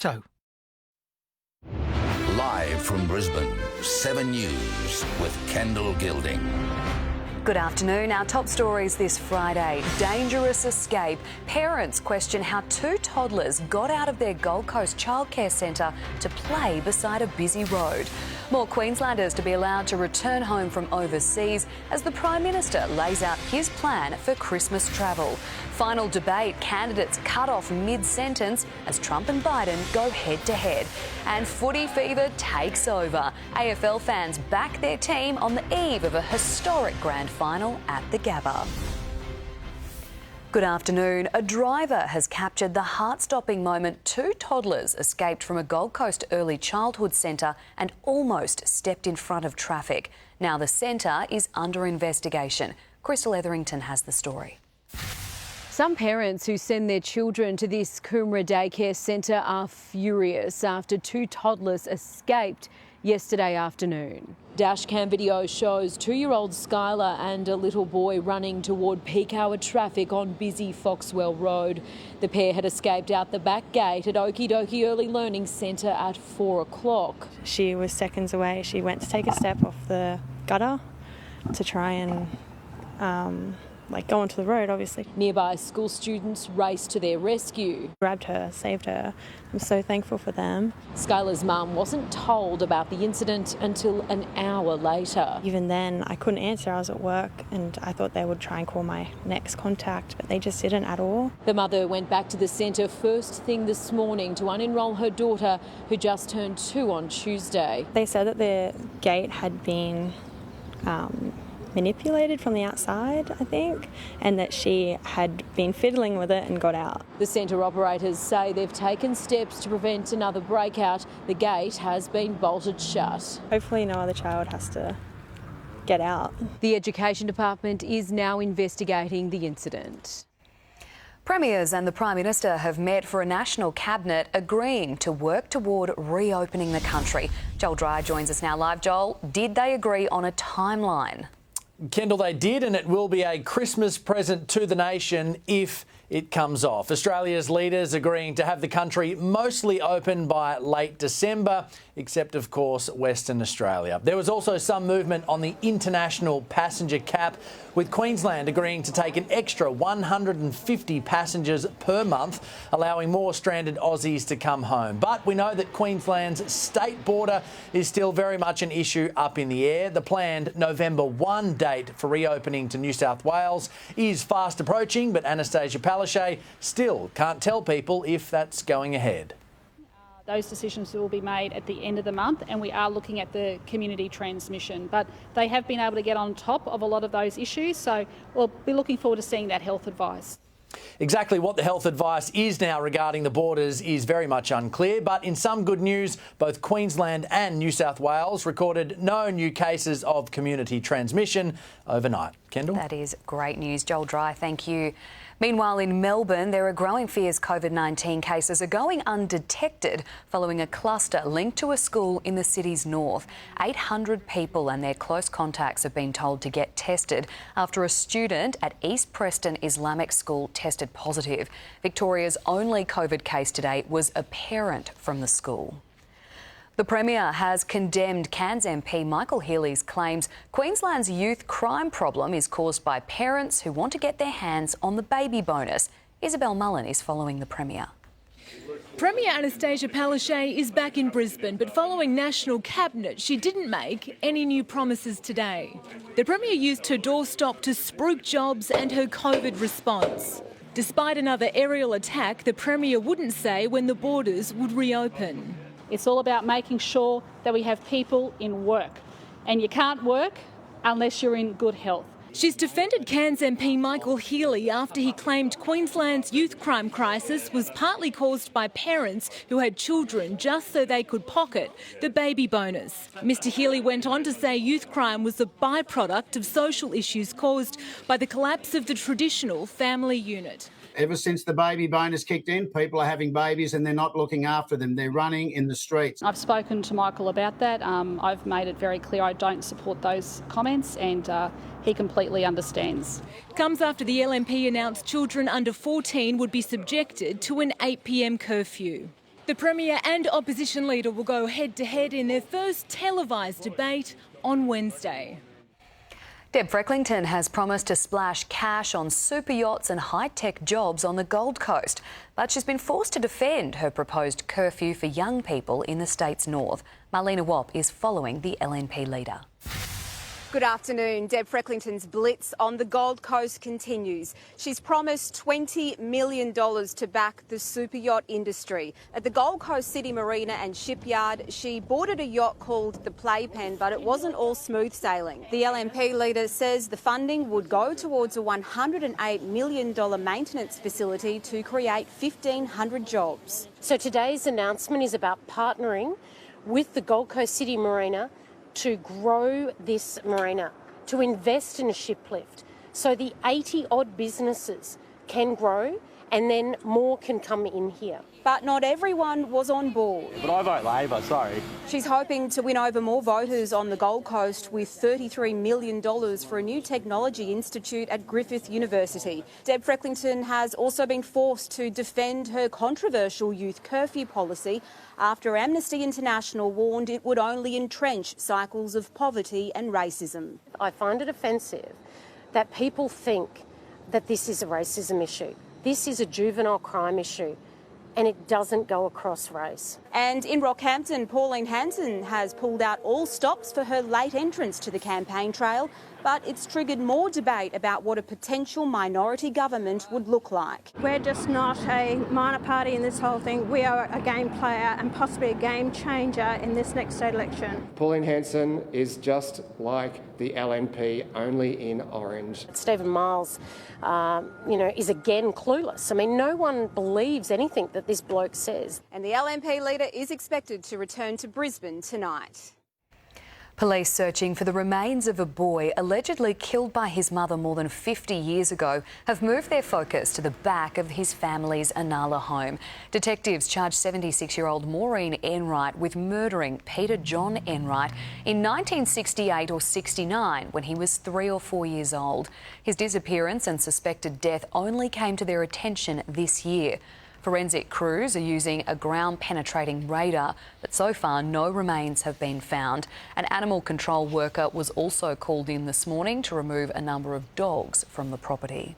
So. Live from Brisbane, 7 News with Kendall Gilding. Good afternoon. Our top stories this Friday. Dangerous escape. Parents question how two toddlers got out of their Gold Coast childcare centre to play beside a busy road. More Queenslanders to be allowed to return home from overseas as the Prime Minister lays out his plan for Christmas travel. Final debate, candidates cut off mid-sentence as Trump and Biden go head-to-head. And footy fever takes over. AFL fans back their team on the eve of a historic grand final at the Gabba. Good afternoon. A driver has captured the heart-stopping moment two toddlers escaped from a Gold Coast early childhood centre and almost stepped in front of traffic. Now the centre is under investigation. Crystal Etherington has the story. Some parents who send their children to this Coomera daycare centre are furious after two toddlers escaped yesterday afternoon. Dashcam video shows 2-year-old Skylar and a little boy running toward peak hour traffic on busy Foxwell Road. The pair had escaped out the back gate at Okie Dokie Early Learning Centre at 4 o'clock. She was seconds away. She went to take a step off the gutter to try and go onto the road, obviously. Nearby school students raced to their rescue. Grabbed her, saved her. I'm so thankful for them. Skylar's mum wasn't told about the incident until an hour later. Even then, I couldn't answer. I was at work and I thought they would try and call my next contact, but they just didn't at all. The mother went back to the centre first thing this morning to unenrol her daughter, who just turned 2 on Tuesday. They said that the gate had been manipulated from the outside, I think, and that she had been fiddling with it and got out. The centre operators say they've taken steps to prevent another breakout. The gate has been bolted shut. Hopefully no other child has to get out. The Education Department is now investigating the incident. Premiers and the Prime Minister have met for a national cabinet agreeing to work toward reopening the country. Joel Dry joins us now live. Joel, did they agree on a timeline? Kendall, they did, and it will be a Christmas present to the nation if it comes off. Australia's leaders agreeing to have the country mostly open by late December, except, of course, Western Australia. There was also some movement on the international passenger cap, with Queensland agreeing to take an extra 150 passengers per month, allowing more stranded Aussies to come home. But we know that Queensland's state border is still very much an issue up in the air. The planned November 1 date for reopening to New South Wales is fast approaching, but Anastasia Palaszczuk still can't tell people if that's going ahead. Those decisions will be made at the end of the month, and we are looking at the community transmission. But they have been able to get on top of a lot of those issues, so we'll be looking forward to seeing that health advice. Exactly what the health advice is now regarding the borders is very much unclear, but in some good news, both Queensland and New South Wales recorded no new cases of community transmission overnight. Kendall? That is great news. Joel Dry, thank you. Meanwhile, in Melbourne, there are growing fears COVID-19 cases are going undetected following a cluster linked to a school in the city's north. 800 people and their close contacts have been told to get tested after a student at East Preston Islamic School tested positive. Victoria's only COVID case to date was a parent from the school. The Premier has condemned Cairns MP Michael Healy's claims Queensland's youth crime problem is caused by parents who want to get their hands on the baby bonus. Isabel Mullen is following the Premier. Premier Anastasia Palaszczuk is back in Brisbane, but following National Cabinet, she didn't make any new promises today. The Premier used her doorstop to spruik jobs and her COVID response. Despite another aerial attack, the Premier wouldn't say when the borders would reopen. It's all about making sure that we have people in work, and you can't work unless you're in good health. She's defended Cairns MP Michael Healy after he claimed Queensland's youth crime crisis was partly caused by parents who had children just so they could pocket the baby bonus. Mr Healy went on to say youth crime was a byproduct of social issues caused by the collapse of the traditional family unit. Ever since the baby bonus kicked in, people are having babies and they're not looking after them. They're running in the streets. I've spoken to Michael about that. I've made it very clear I don't support those comments, and he completely understands. Comes after the LNP announced children under 14 would be subjected to an 8 p.m. curfew. The Premier and opposition leader will go head-to-head in their first televised debate on Wednesday. Deb Frecklington has promised to splash cash on super yachts and high-tech jobs on the Gold Coast, but she's been forced to defend her proposed curfew for young people in the state's north. Marlena Wapp is following the LNP leader. Good afternoon. Deb Frecklington's blitz on the Gold Coast continues. She's promised $20 million to back the super yacht industry. At the Gold Coast City Marina and Shipyard, she boarded a yacht called the Playpen, but it wasn't all smooth sailing. The LNP leader says the funding would go towards a $108 million maintenance facility to create 1,500 jobs. So today's announcement is about partnering with the Gold Coast City Marina to grow this marina, to invest in a ship lift, so the 80-odd businesses can grow and then more can come in here. But not everyone was on board. But I vote Labor, sorry. She's hoping to win over more voters on the Gold Coast with $33 million for a new technology institute at Griffith University. Deb Frecklington has also been forced to defend her controversial youth curfew policy after Amnesty International warned it would only entrench cycles of poverty and racism. I find it offensive that people think that this is a racism issue. This is a juvenile crime issue, and it doesn't go across race. And in Rockhampton, Pauline Hanson has pulled out all stops for her late entrance to the campaign trail, but it's triggered more debate about what a potential minority government would look like. We're just not a minor party in this whole thing. We are a game player and possibly a game changer in this next state election. Pauline Hanson is just like the LNP, only in orange. Stephen Miles, is again clueless. I mean, no one believes anything that this bloke says. And the LNP leader is expected to return to Brisbane tonight. Police searching for the remains of a boy allegedly killed by his mother more than 50 years ago have moved their focus to the back of his family's Anala home. Detectives charged 76-year-old Maureen Enright with murdering Peter John Enright in 1968 or 69 when he was 3 or 4 years old. His disappearance and suspected death only came to their attention this year. Forensic crews are using a ground-penetrating radar, but so far no remains have been found. An animal control worker was also called in this morning to remove a number of dogs from the property.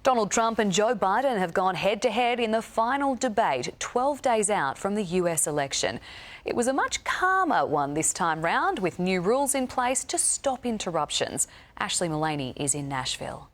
Donald Trump and Joe Biden have gone head-to-head in the final debate 12 days out from the US election. It was a much calmer one this time round, with new rules in place to stop interruptions. Ashley Mullaney is in Nashville.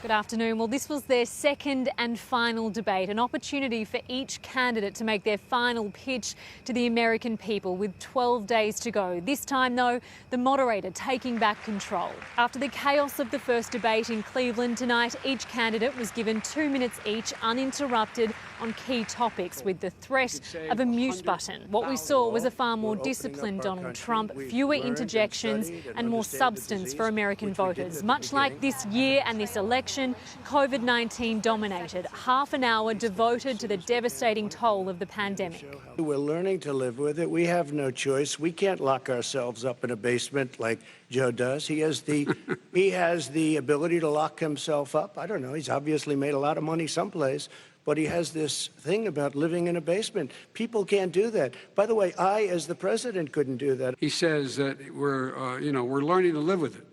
Good afternoon. Well, this was their second and final debate, an opportunity for each candidate to make their final pitch to the American people with 12 days to go. This time, though, the moderator taking back control. After the chaos of the first debate in Cleveland tonight, each candidate was given 2 minutes each, uninterrupted, on key topics with the threat of a mute button. What we saw was a far more disciplined Donald Trump, fewer interjections and more substance for American voters. Much like this year and this election, COVID-19 dominated. Half an hour devoted to the devastating toll of the pandemic. We're learning to live with it. We have no choice. We can't lock ourselves up in a basement like Joe does. He has the ability to lock himself up. I don't know. He's obviously made a lot of money someplace. But he has this thing about living in a basement. People can't do that. By the way, I, as the president, couldn't do that. He says that we're learning to live with it.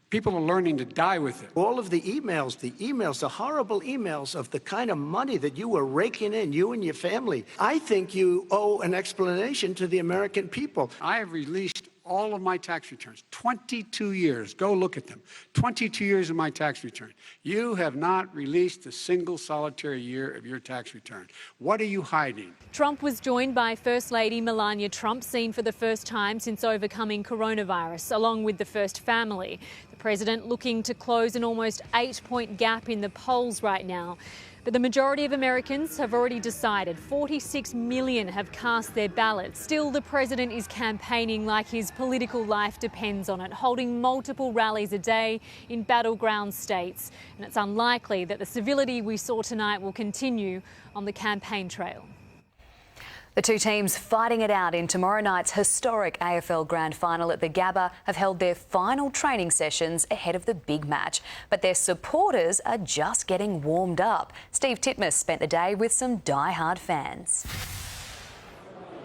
People are learning to die with it. All of the emails, the horrible emails of the kind of money that you were raking in, you and your family. I think you owe an explanation to the American people. I have released all of my tax returns, 22 years. Go look at them. 22 years of my tax return. You have not released a single solitary year of your tax return. What are you hiding? Trump was joined by First Lady Melania Trump, seen for the first time since overcoming coronavirus, along with the first family. The president looking to close an almost 8-point gap in the polls right now. But the majority of Americans have already decided. 46 million have cast their ballots. Still, the president is campaigning like his political life depends on it, holding multiple rallies a day in battleground states. And it's unlikely that the civility we saw tonight will continue on the campaign trail. The two teams fighting it out in tomorrow night's historic AFL Grand Final at the Gabba have held their final training sessions ahead of the big match. But their supporters are just getting warmed up. Steve Titmus spent the day with some die-hard fans.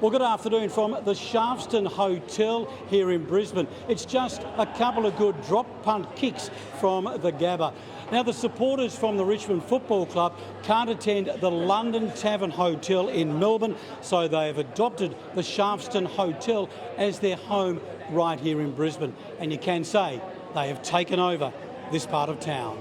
Well, good afternoon from the Shafton Hotel here in Brisbane. It's just a couple of good drop punt kicks from the Gabba. Now, the supporters from the Richmond Football Club can't attend the London Tavern Hotel in Melbourne, so they have adopted the Shafton Hotel as their home right here in Brisbane. And you can say they have taken over this part of town.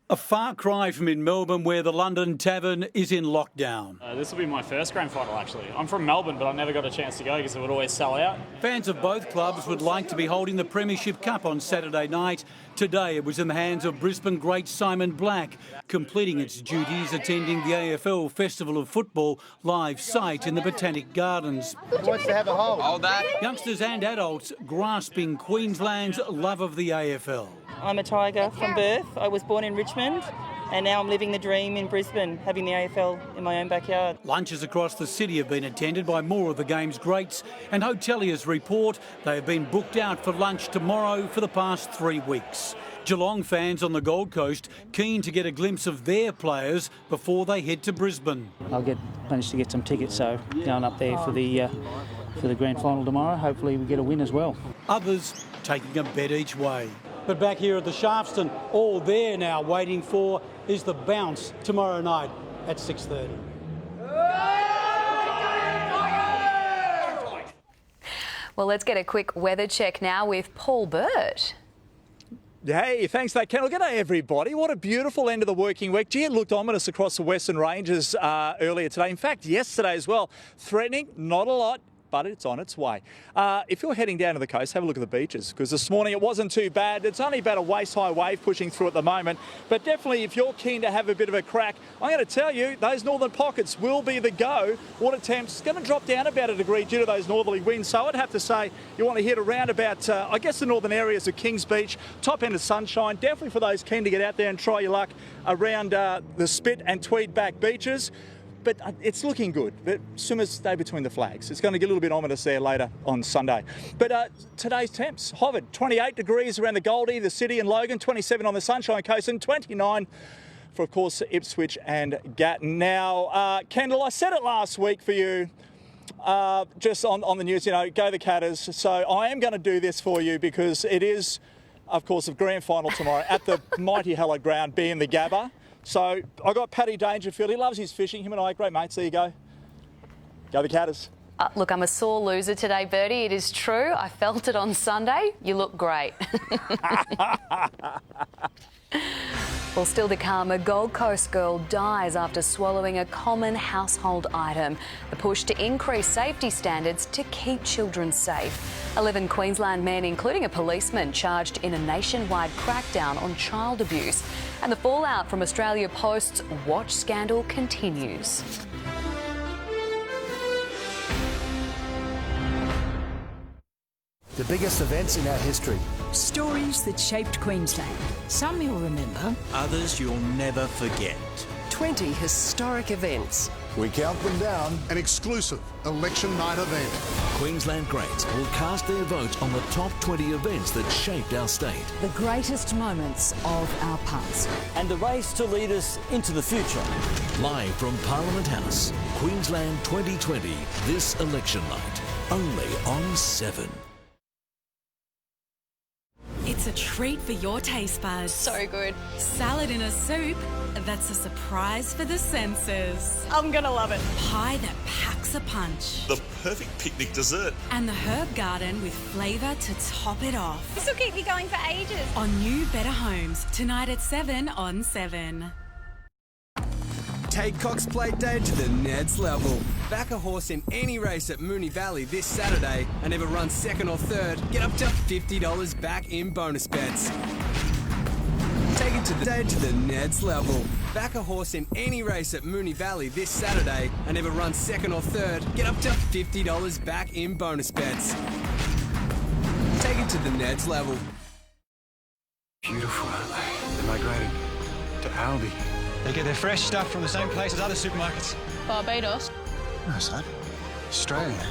A far cry from in Melbourne, where the London Tavern is in lockdown. This will be my first grand final, actually. I'm from Melbourne, but I never got a chance to go because it would always sell out. Fans of both clubs would like to be holding the Premiership Cup on Saturday night. Today it was in the hands of Brisbane great Simon Black, completing its duties attending the AFL Festival of Football live site in the Botanic Gardens. Who wants to have a hold? Hold that. Youngsters and adults grasping Queensland's love of the AFL. I'm a Tiger from birth. I was born in Richmond and now I'm living the dream in Brisbane, having the AFL in my own backyard. Lunches across the city have been attended by more of the game's greats, and hoteliers report they have been booked out for lunch tomorrow for the past 3 weeks. Geelong fans on the Gold Coast keen to get a glimpse of their players before they head to Brisbane. I'll manage to get some tickets, so going up there for the grand final tomorrow. Hopefully we get a win as well. Others taking a bet each way. But back here at the Shafton, all they're now waiting for is the bounce tomorrow night at 6:30. Well, let's get a quick weather check now with Paul Burt. Hey, thanks for that, Kendall. G'day, everybody. What a beautiful end of the working week. Gee, it looked ominous across the Western Ranges earlier today. In fact, yesterday as well. Threatening, not a lot, but it's on its way. If you're heading down to the coast, have a look at the beaches, because this morning it wasn't too bad. It's only about a waist-high wave pushing through at the moment, but definitely if you're keen to have a bit of a crack, I'm going to tell you, those northern pockets will be the go. Water temps going to drop down about a degree due to those northerly winds, so I'd have to say you want to hit around about, I guess, the northern areas of Kings Beach, top end of Sunshine, definitely for those keen to get out there and try your luck around the Spit and Tweed back beaches. But it's looking good. But swimmers stay between the flags. It's going to get a little bit ominous there later on Sunday. But today's temps hovered 28 degrees around the Goldie, the City and Logan, 27 on the Sunshine Coast and 29 for, of course, Ipswich and Gatton. Now, Kendall, I said it last week for you, just on the news, go the Qantas. So I am going to do this for you because it is, of course, the grand final tomorrow at the mighty hallowed ground, being the Gabba. So I got Paddy Dangerfield. He loves his fishing. Him and I are great mates. There you go. Go the Qantas. Look, I'm a sore loser today, Bertie. It is true. I felt it on Sunday. You look great. Well, still to come, a Gold Coast girl dies after swallowing a common household item. The push to increase safety standards to keep children safe. 11 Queensland men, including a policeman, charged in a nationwide crackdown on child abuse. And the fallout from Australia Post's watch scandal continues. The biggest events in our history. Stories that shaped Queensland. Some you'll remember. Others you'll never forget. 20 historic events. We count them down. An exclusive election night event. Queensland greats will cast their vote on the top 20 events that shaped our state. The greatest moments of our past. And the race to lead us into the future. Live from Parliament House, Queensland 2020, this election night. Only on 7. It's a treat for your taste buds. So good. Salad in a soup that's a surprise for the senses. I'm gonna love it. Pie that packs a punch. The perfect picnic dessert. And the herb garden with flavour to top it off. This will keep me going for ages. On New Better Homes, tonight at 7 on 7. Take Cox Plate Day to the next level. Back a horse in any race at Moonee Valley this Saturday and ever run second or third, get up to $50 back in bonus bets. Take it to the next level. Back a horse in any race at Moonee Valley this Saturday and ever run second or third, get up to $50 back in bonus bets. Take it to the next level. Beautiful, aren't they? They migrated to Aldi. They get their fresh stuff from the same place as other supermarkets. Barbados. No, son. Australia.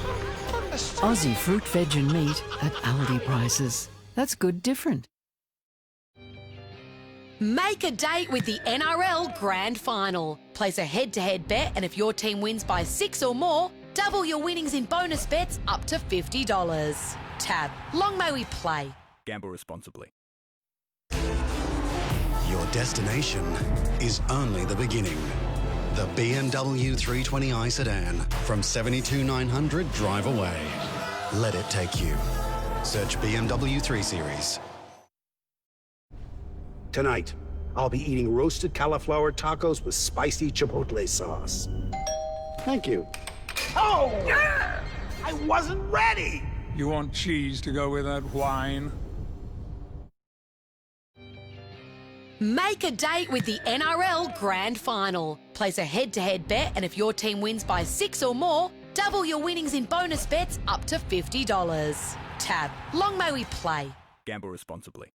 Aussie fruit, veg and meat at Aldi prices. That's good different. Make a date with the NRL Grand Final. Place a head-to-head bet, and if your team wins by 6 or more, double your winnings in bonus bets up to $50. Tab. Long may we play. Gamble responsibly. Your destination is only the beginning. The BMW 320i sedan from 72,900 drive away. Let it take you. Search BMW 3 Series. Tonight, I'll be eating roasted cauliflower tacos with spicy chipotle sauce. Thank you. Oh! I wasn't ready! You want cheese to go with that wine? Make a date with the NRL Grand Final. Place a head-to-head bet, and if your team wins by 6 or more, double your winnings in bonus bets up to $50. Tab. Long may we play. Gamble responsibly.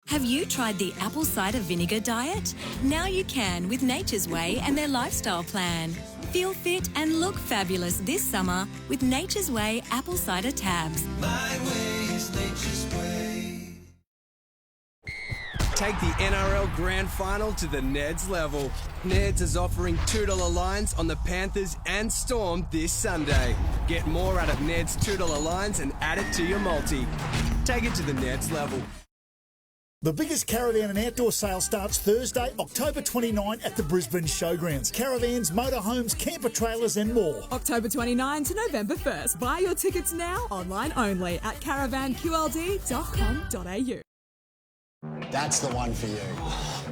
Have you tried the apple cider vinegar diet? Now you can with Nature's Way and their lifestyle plan. Feel fit and look fabulous this summer with Nature's Way apple cider tabs. My way is Nature's Way. Take the NRL Grand Final to the Neds level. Neds is offering $2 lines on the Panthers and Storm this Sunday. Get more out of Neds $2 lines and add it to your multi. Take it to the Neds level. The biggest caravan and outdoor sale starts Thursday, October 29 at the Brisbane Showgrounds. Caravans, motorhomes, camper trailers and more. October 29 to November 1st. Buy your tickets now, online only at caravanqld.com.au. That's the one for you.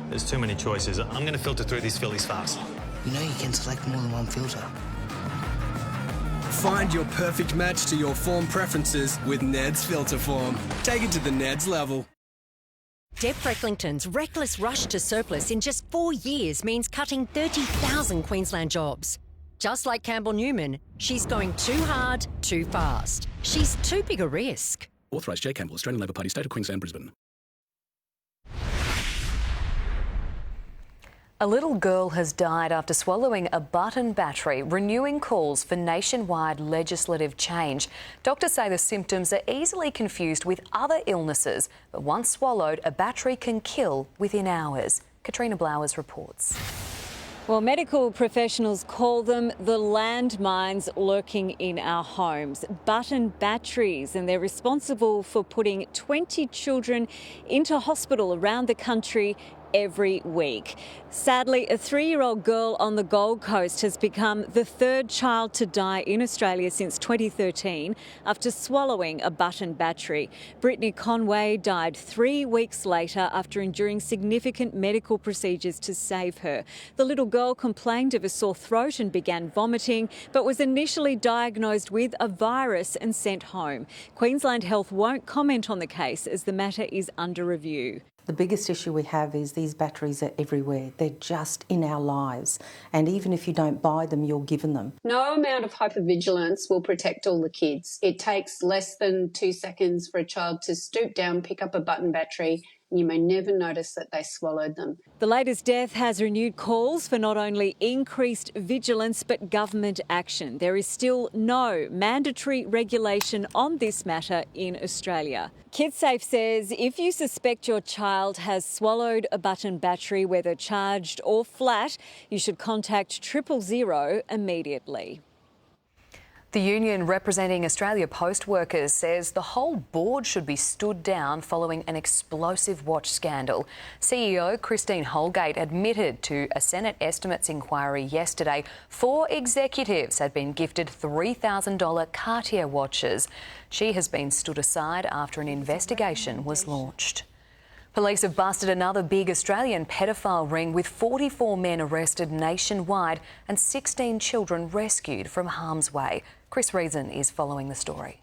There's too many choices. I'm going to filter through these fillies fast. You know you can select more than one filter. Find your perfect match to your form preferences with Ned's Filter Form. Take it to the Ned's level. Deb Frecklington's reckless rush to surplus in just 4 years means cutting 30,000 Queensland jobs. Just like Campbell Newman, she's going too hard, too fast. She's too big a risk. Authorised J. Campbell, Australian Labor Party, State of Queensland, Brisbane. A little girl has died after swallowing a button battery, renewing calls for nationwide legislative change. Doctors say the symptoms are easily confused with other illnesses, but once swallowed, a battery can kill within hours. Katrina Blowers reports. Well, medical professionals call them the landmines lurking in our homes, button batteries, and they're responsible for putting 20 children into hospital around the country every week. Sadly, a 3-year-old girl on the Gold Coast has become the third child to die in Australia since 2013 after swallowing a button battery. Brittany Conway died 3 weeks later after enduring significant medical procedures to save her. The little girl complained of a sore throat and began vomiting, but was initially diagnosed with a virus and sent home. Queensland Health won't comment on the case as the matter is under review. The biggest issue we have is these batteries are everywhere. They're just in our lives. And even if you don't buy them, you're given them. No amount of hypervigilance will protect all the kids. It takes less than 2 seconds for a child to stoop down, pick up a button battery, and you may never notice that they swallowed them. The latest death has renewed calls for not only increased vigilance but government action. There is still no mandatory regulation on this matter in Australia. KidSafe says if you suspect your child has swallowed a button battery, whether charged or flat, you should contact 000 immediately. The union representing Australia Post workers says the whole board should be stood down following an explosive watch scandal. CEO Christine Holgate admitted to a Senate estimates inquiry yesterday 4 executives had been gifted $3,000 Cartier watches. She has been stood aside after an investigation was launched. Police have busted another big Australian pedophile ring with 44 men arrested nationwide and 16 children rescued from harm's way. Chris Reason is following the story.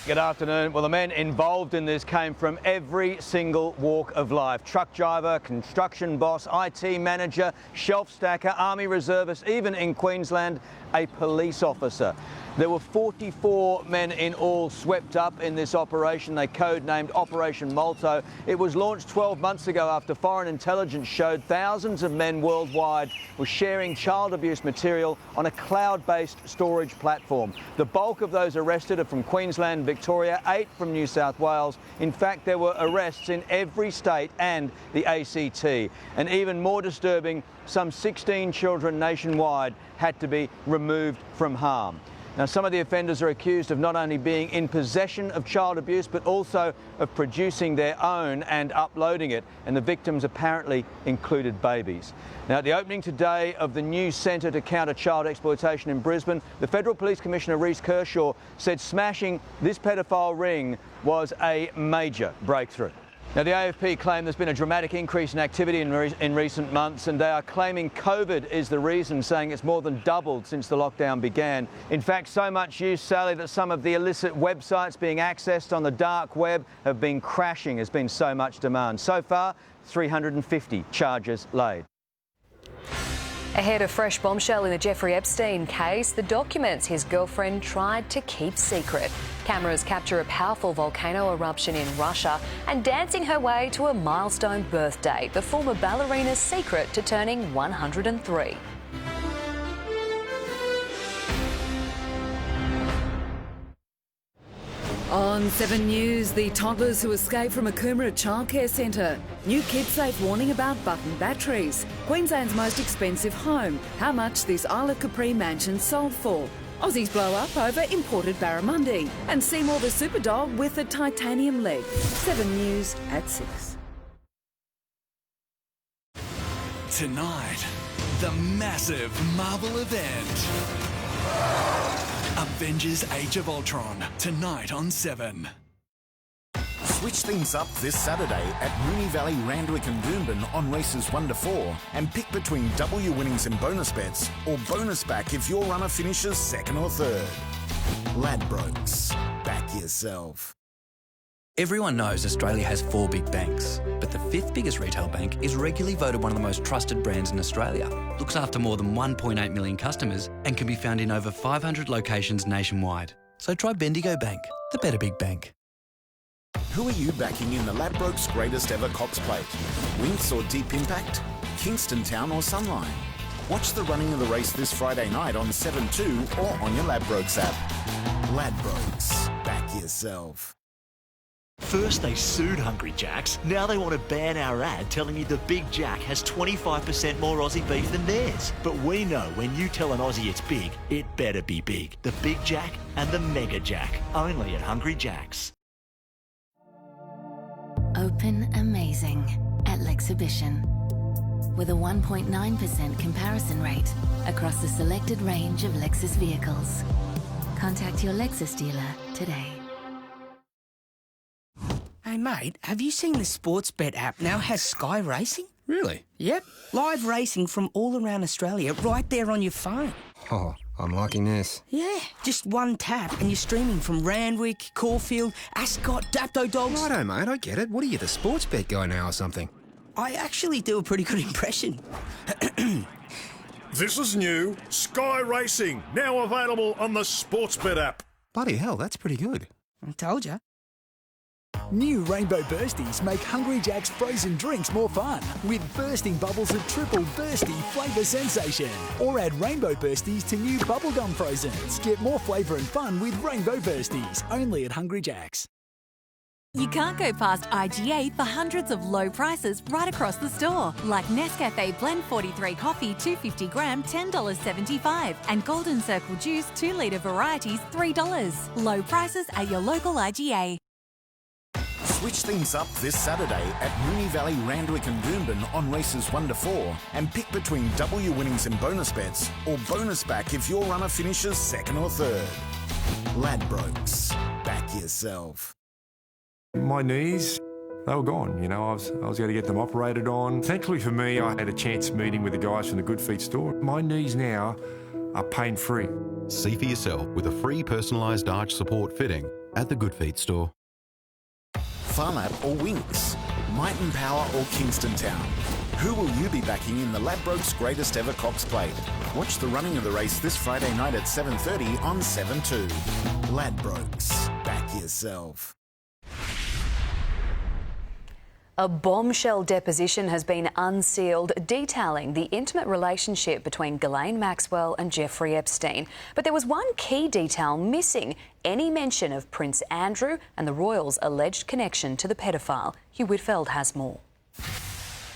Good afternoon. Well, the men involved in this came from every single walk of life. Truck driver, construction boss, IT manager, shelf stacker, army reservist, even in Queensland, a police officer. There were 44 men in all swept up in this operation they codenamed Operation Molto. It was launched 12 months ago after foreign intelligence showed thousands of men worldwide were sharing child abuse material on a cloud-based storage platform. The bulk of those arrested are from Queensland and Victoria, 8 from New South Wales. In fact, there were arrests in every state and the ACT. And even more disturbing, some 16 children nationwide had to be removed from harm. Now, some of the offenders are accused of not only being in possession of child abuse, but also of producing their own and uploading it. And the victims apparently included babies. Now, at the opening today of the new centre to counter child exploitation in Brisbane, the Federal Police Commissioner Reece Kershaw said smashing this pedophile ring was a major breakthrough. Now, the AFP claim there's been a dramatic increase in activity in recent months, and they are claiming COVID is the reason, saying it's more than doubled since the lockdown began. In fact, so much use, Sally, that some of the illicit websites being accessed on the dark web have been crashing. There's been so much demand. So far, 350 charges laid. Ahead of fresh bombshell in the Jeffrey Epstein case, the documents his girlfriend tried to keep secret. Cameras capture a powerful volcano eruption in Russia and dancing her way to a milestone birthday, the former ballerina's secret to turning 103. On 7 News, the toddlers who escaped from a Coomera childcare centre. New KidSafe warning about button batteries. Queensland's most expensive home. How much this Isle of Capri mansion sold for. Aussies blow up over imported barramundi. And Seymour the superdog with a titanium leg. 7 News at 6. Tonight, the massive Marvel event. Avengers Age of Ultron, tonight on 7. Switch things up this Saturday at Moonee Valley, Randwick and Doomben on races 1 to 4 and pick between W winnings and bonus bets or bonus back if your runner finishes 2nd or 3rd. Ladbrokes, back yourself. Everyone knows Australia has 4 big banks, but the 5th biggest retail bank is regularly voted one of the most trusted brands in Australia, looks after more than 1.8 million customers and can be found in over 500 locations nationwide. So try Bendigo Bank, the better big bank. Who are you backing in the Ladbrokes greatest ever Cox Plate? Winx or Deep Impact? Kingston Town or Sunline? Watch the running of the race this Friday night on 7/2 or on your Ladbrokes app. Ladbrokes, back yourself. First they sued Hungry Jack's, now they want to ban our ad telling you the Big Jack has 25% more Aussie beef than theirs. But we know when you tell an Aussie it's big, it better be big. The Big Jack and the Mega Jack, only at Hungry Jack's. Open amazing at Lexhibition with a 1.9% comparison rate across a selected range of Lexus vehicles. Contact your Lexus dealer today. Hey mate, have you seen the Sportsbet app now has Sky Racing? Really? Yep, live racing from all around Australia right there on your phone. Oh, I'm liking this. Yeah, just one tap and you're streaming from Randwick, Caulfield, Ascot, Dapto Dogs. Righto mate, I get it. What are you, the Sportsbet guy now or something? I actually do a pretty good impression. This is new. Sky Racing, now available on the Sportsbet app. Bloody hell, that's pretty good. I told you. New Rainbow Bursties make Hungry Jack's frozen drinks more fun with bursting bubbles of triple bursty flavour sensation. Or add Rainbow Bursties to new bubblegum frozens. Get more flavour and fun with Rainbow Bursties, only at Hungry Jack's. You can't go past IGA for hundreds of low prices right across the store. Like Nescafe Blend 43 Coffee 250 gram, $10.75. And Golden Circle Juice 2 litre varieties, $3. Low prices at your local IGA. Switch things up this Saturday at Moonee Valley, Randwick and Doomben on races 1 to 4 and pick between W winnings and bonus bets or bonus back if your runner finishes 2nd or 3rd. Ladbrokes, back yourself. My knees, they were gone. You know, I was going to get them operated on. Thankfully for me, I had a chance meeting with the guys from the Good Feet store. My knees now are pain-free. See for yourself with a free personalised arch support fitting at the Good Feet store. Farlap or Winx? Myton Power or Kingston Town? Who will you be backing in the Ladbrokes Greatest Ever Cox Plate? Watch the running of the race this Friday night at 7:30 on 7/2. Ladbrokes, back yourself. A bombshell deposition has been unsealed detailing the intimate relationship between Ghislaine Maxwell and Jeffrey Epstein. But there was one key detail missing: any mention of Prince Andrew and the royals' alleged connection to the pedophile. Hugh Whitfeld has more.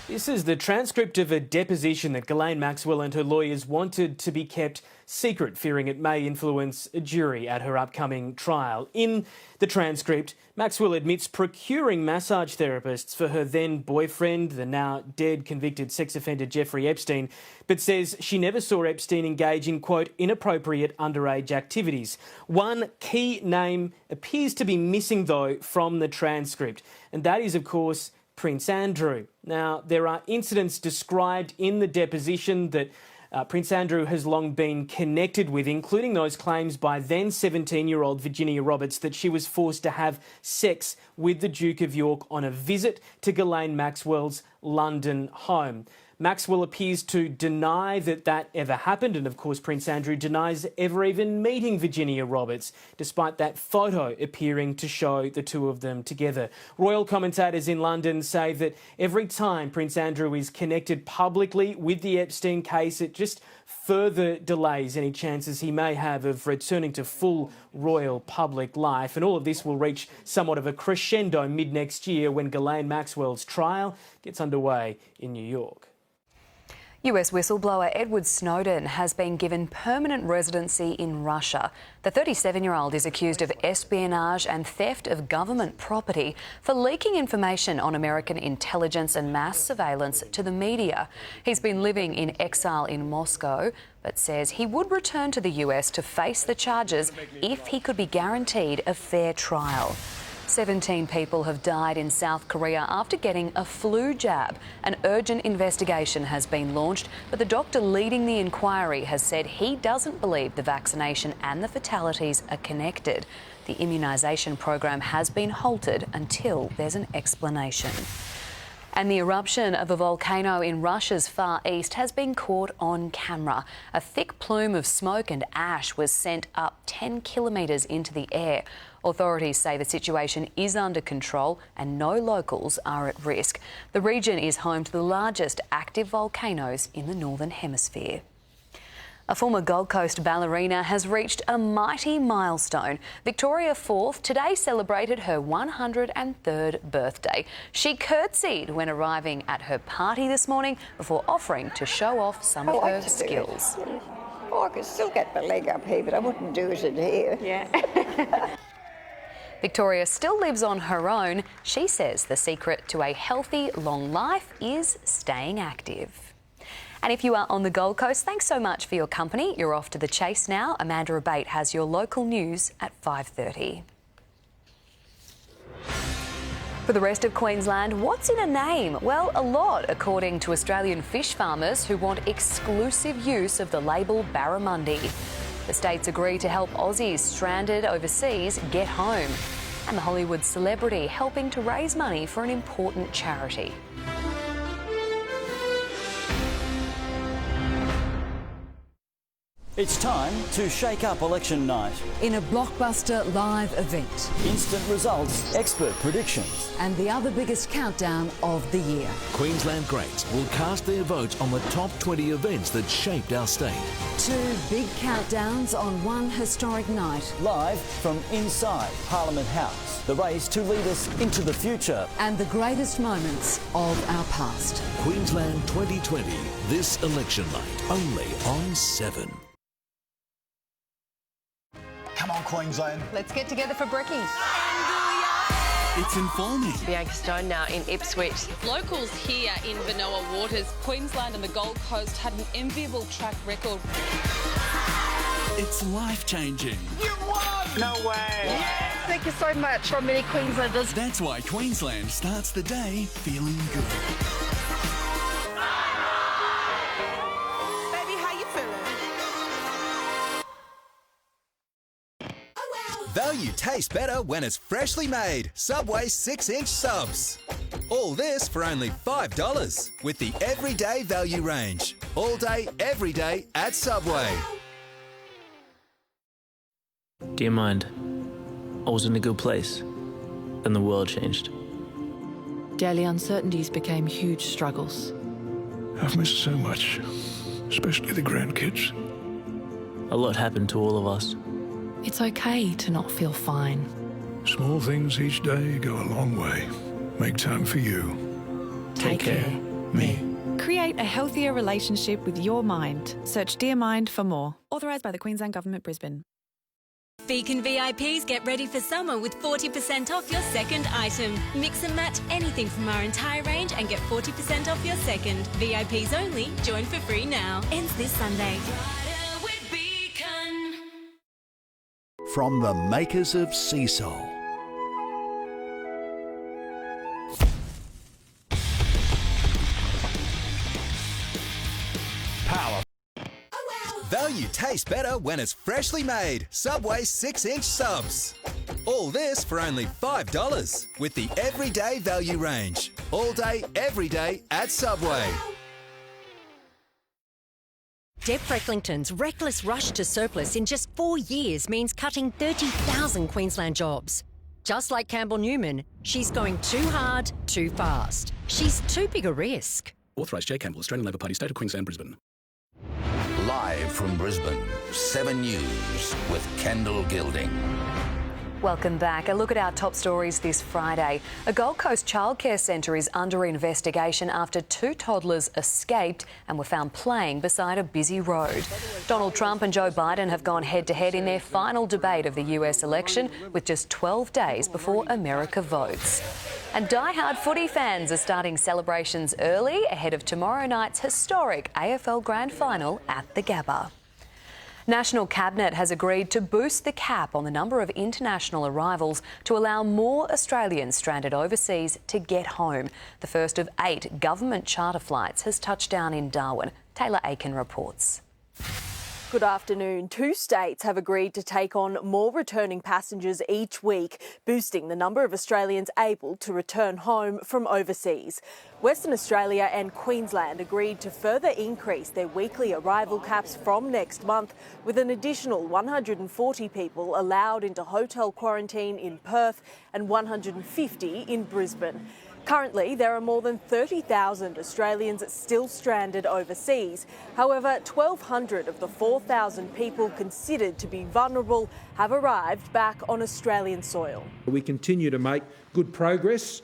This is the transcript of a deposition that Ghislaine Maxwell and her lawyers wanted to be kept secret, fearing it may influence a jury at her upcoming trial. In the transcript, Maxwell admits procuring massage therapists for her then boyfriend, the now dead convicted sex offender Jeffrey Epstein, but says she never saw Epstein engage in, quote, inappropriate underage activities. One key name appears to be missing, though, from the transcript, and that is, of course, Prince Andrew. Now, there are incidents described in the deposition that Prince Andrew has long been connected with, including those claims by then 17-year-old Virginia Roberts that she was forced to have sex with the Duke of York on a visit to Ghislaine Maxwell's London home. Maxwell appears to deny that that ever happened, and of course Prince Andrew denies ever even meeting Virginia Roberts, despite that photo appearing to show the two of them together. Royal commentators in London say that every time Prince Andrew is connected publicly with the Epstein case, it just further delays any chances he may have of returning to full royal public life. And all of this will reach somewhat of a crescendo mid-next year when Ghislaine Maxwell's trial gets underway in New York. US whistleblower Edward Snowden has been given permanent residency in Russia. The 37-year-old is accused of espionage and theft of government property for leaking information on American intelligence and mass surveillance to the media. He's been living in exile in Moscow, but says he would return to the US to face the charges if he could be guaranteed a fair trial. 17 people have died in South Korea after getting a flu jab. An urgent investigation has been launched, but the doctor leading the inquiry has said he doesn't believe the vaccination and the fatalities are connected. The immunisation program has been halted until there's an explanation. And the eruption of a volcano in Russia's far east has been caught on camera. A thick plume of smoke and ash was sent up 10 kilometres into the air. Authorities say the situation is under control and no locals are at risk. The region is home to the largest active volcanoes in the Northern Hemisphere. A former Gold Coast ballerina has reached a mighty milestone. Victoria Forth today celebrated her 103rd birthday. She curtsied when arriving at her party this morning before offering to show off some of her skills. Oh, I could still get my leg up here, but I wouldn't do it in here. Yeah. Victoria still lives on her own. She says the secret to a healthy, long life is staying active. And if you are on the Gold Coast, thanks so much for your company. You're off to the chase now. Amanda Abate has your local news at 5:30. For the rest of Queensland, what's in a name? Well, a lot, according to Australian fish farmers who want exclusive use of the label barramundi. The states agree to help Aussies stranded overseas get home. And the Hollywood celebrity helping to raise money for an important charity. It's time to shake up election night. In a blockbuster live event. Instant results, expert predictions. And the other biggest countdown of the year. Queensland greats will cast their votes on the top 20 events that shaped our state. 2 big countdowns on one historic night. Live from inside Parliament House. The race to lead us into the future. And the greatest moments of our past. Queensland 2020, this election night, only on 7. Come on, Queensland. Let's get together for brekkie. It's informing. Bianca Stone now in Ipswich. Locals here in Vanoa Waters, Queensland and the Gold Coast had an enviable track record. It's life-changing. You won! No way. Yes, thank you so much from many Queenslanders. That's why Queensland starts the day feeling good. Value tastes better when it's freshly made. Subway 6-inch subs. All this for only $5 with the Everyday Value range. All day, every day at Subway. Dear mind, I was in a good place. Then the world changed. Daily uncertainties became huge struggles. I've missed so much, especially the grandkids. A lot happened to all of us. It's okay to not feel fine. Small things each day go a long way. Make time for you. Take care. Me. Create a healthier relationship with your mind. Search Dear Mind for more. Authorised by the Queensland Government, Brisbane. Beacon VIPs get ready for summer with 40% off your second item. Mix and match anything from our entire range and get 40% off your second. VIPs only. Join for free now. Ends this Sunday. From the makers of Sea Soul. Power. Value tastes better when it's freshly made. Subway 6-inch subs. All this for only $5 with the Everyday Value range. All day, every day at Subway. Deb Frecklington's reckless rush to surplus in just 4 years means cutting 30,000 Queensland jobs. Just like Campbell Newman, she's going too hard, too fast. She's too big a risk. Authorised J Campbell, Australian Labor Party, State of Queensland, Brisbane. Live from Brisbane, 7 News with Kendall Gilding. Welcome back. A look at our top stories this Friday. A Gold Coast childcare centre is under investigation after 2 toddlers escaped and were found playing beside a busy road. Donald Trump and Joe Biden have gone head-to-head in their final debate of the US election with just 12 days before America votes. And die-hard footy fans are starting celebrations early ahead of tomorrow night's historic AFL Grand Final at the Gabba. National Cabinet has agreed to boost the cap on the number of international arrivals to allow more Australians stranded overseas to get home. The first of 8 government charter flights has touched down in Darwin. Taylor Aiken reports. Good afternoon. 2 states have agreed to take on more returning passengers each week, boosting the number of Australians able to return home from overseas. Western Australia and Queensland agreed to further increase their weekly arrival caps from next month, with an additional 140 people allowed into hotel quarantine in Perth and 150 in Brisbane. Currently, there are more than 30,000 Australians still stranded overseas. However, 1,200 of the 4,000 people considered to be vulnerable have arrived back on Australian soil. We continue to make good progress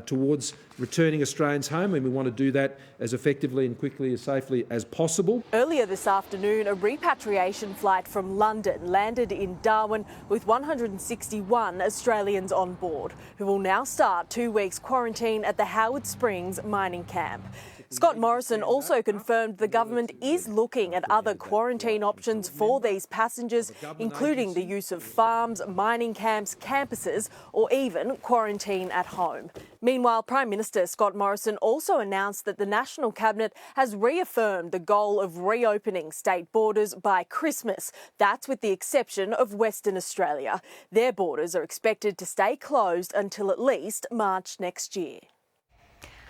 towards returning Australians home, and we want to do that as effectively and quickly as safely as possible. Earlier this afternoon, a repatriation flight from London landed in Darwin with 161 Australians on board, who will now start 2 weeks quarantine at the Howard Springs mining camp. Scott Morrison also confirmed the government is looking at other quarantine options for these passengers, including the use of farms, mining camps, campuses, or even quarantine at home. Meanwhile, Prime Minister Scott Morrison also announced that the National Cabinet has reaffirmed the goal of reopening state borders by Christmas. That's with the exception of Western Australia. Their borders are expected to stay closed until at least March next year.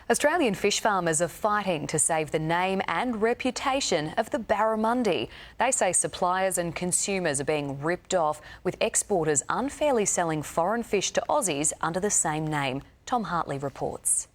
Australian fish farmers are fighting to save the name and reputation of the barramundi. They say suppliers and consumers are being ripped off, with exporters unfairly selling foreign fish to Aussies under the same name. Tom Hartley reports.